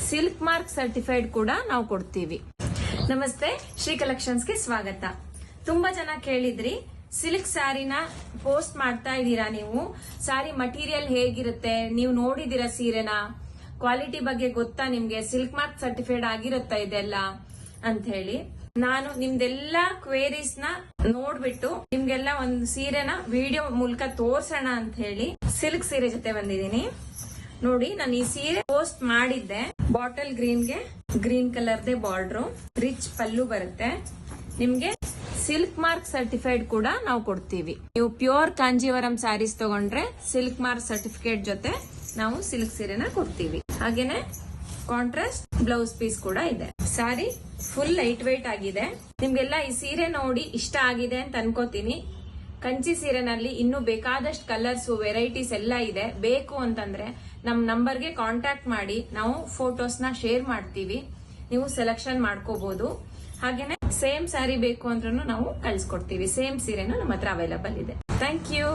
Silk mark certified ಕೂಡ ನಾವು ಕೊಡ್ತೀವಿ. ನಮಸ್ತೆ, ಶ್ರೀ ಕಲೆಕ್ಷನ್ಸ್ಗೆ ಸ್ವಾಗತ. ತುಂಬಾ ಜನ ಕೇಳಿದ್ರಿ, ಸಿಲ್ಕ್ ಸ್ಯಾರಿನ ಪೋಸ್ಟ್ ಮಾಡ್ತಾ ಇದ್ದೀರಾ ನೀವು, ಸ್ಯಾರಿ ಮಟೀರಿಯಲ್ ಹೇಗಿರುತ್ತೆ, ನೀವು ನೋಡಿದಿರಾ ಸೀರೆನ, ಕ್ವಾಲಿಟಿ ಬಗ್ಗೆ ಗೊತ್ತಾ ನಿಮ್ಗೆ, ಸಿಲ್ಕ್ ಮಾರ್ಕ್ ಸರ್ಟಿಫೈಡ್ ಆಗಿರುತ್ತಾ ಇದೆಲ್ಲ ಅಂತ ಹೇಳಿ. ನಾನು ನಿಮ್ದೆಲ್ಲ ಕ್ವೇರೀಸ್ ನ ನೋಡ್ಬಿಟ್ಟು ನಿಮ್ಗೆಲ್ಲ ಒಂದು ಸೀರೆನ ವಿಡಿಯೋ ಮೂಲಕ ತೋರ್ಸೋಣ ಅಂತ ಹೇಳಿ ಸಿಲ್ಕ್ ಸೀರೆ ಜೊತೆ ಬಂದಿದ್ದೀನಿ. ನೋಡಿ, ನಾನು ಈ ಸೀರೆ ಪೋಸ್ಟ್ ಮಾಡಿದ್ದೆ. ಬಾಟಲ್ ಗ್ರೀನ್ಗೆ ಗ್ರೀನ್ ಕಲರ್ದೇ ಬಾರ್ಡರ್, ರಿಚ್ ಪಲ್ಲು ಬರುತ್ತೆ. ನಿಮ್ಗೆ ಸಿಲ್ಕ್ ಮಾರ್ಕ್ ಸರ್ಟಿಫೈಡ್ ಕೂಡ ನಾವು ಕೊಡ್ತೀವಿ. ನೀವು ಪ್ಯೂರ್ ಕಾಂಜೀವರಂ ಸ್ಯಾರೀಸ್ ತಗೊಂಡ್ರೆ ಸಿಲ್ಕ್ ಮಾರ್ಕ್ ಸರ್ಟಿಫಿಕೇಟ್ ಜೊತೆ ನಾವು ಸಿಲ್ಕ್ ಸೀರೆನ ಕೊಡ್ತೀವಿ. ಹಾಗೇನೆ ಕಾಂಟ್ರಾಸ್ಟ್ ಬ್ಲೌಸ್ ಪೀಸ್ ಕೂಡ ಇದೆ. ಸ್ಯಾರಿ ಫುಲ್ ಲೈಟ್ ವೇಟ್ ಆಗಿದೆ. ನಿಮ್ಗೆಲ್ಲ ಈ ಸೀರೆ ನೋಡಿ ಇಷ್ಟ ಆಗಿದೆ ಅಂತ ಅನ್ಕೋತೀನಿ. ಕಂಚಿ ಸೀರೆನಲ್ಲಿ ಇನ್ನೂ ಬೇಕಾದಷ್ಟು ಕಲರ್ಸ್ ವೆರೈಟೀಸ್ ಎಲ್ಲ ಇದೆ. ಬೇಕು ಅಂತಂದ್ರೆ ನಮ್ ನಂಬರ್ಗೆ ಕಾಂಟ್ಯಾಕ್ಟ್ ಮಾಡಿ, ನಾವು ಫೋಟೋಸ್ ನ ಶೇರ್ ಮಾಡ್ತೀವಿ. ನೀವು ಸೆಲೆಕ್ಷನ್ ಮಾಡ್ಕೋಬಹುದು. ಹಾಗೇನೆ ಸೇಮ್ ಸ್ಯಾರಿ ಬೇಕು ಅಂದ್ರೂ ನಾವು ಕಳ್ಸಿಕೊಡ್ತೀವಿ. ಸೇಮ್ ಸೀರೆನೂ ನಮ್ಮ ಹತ್ರ ಅವೈಲಬಲ್ ಇದೆ. Thank you.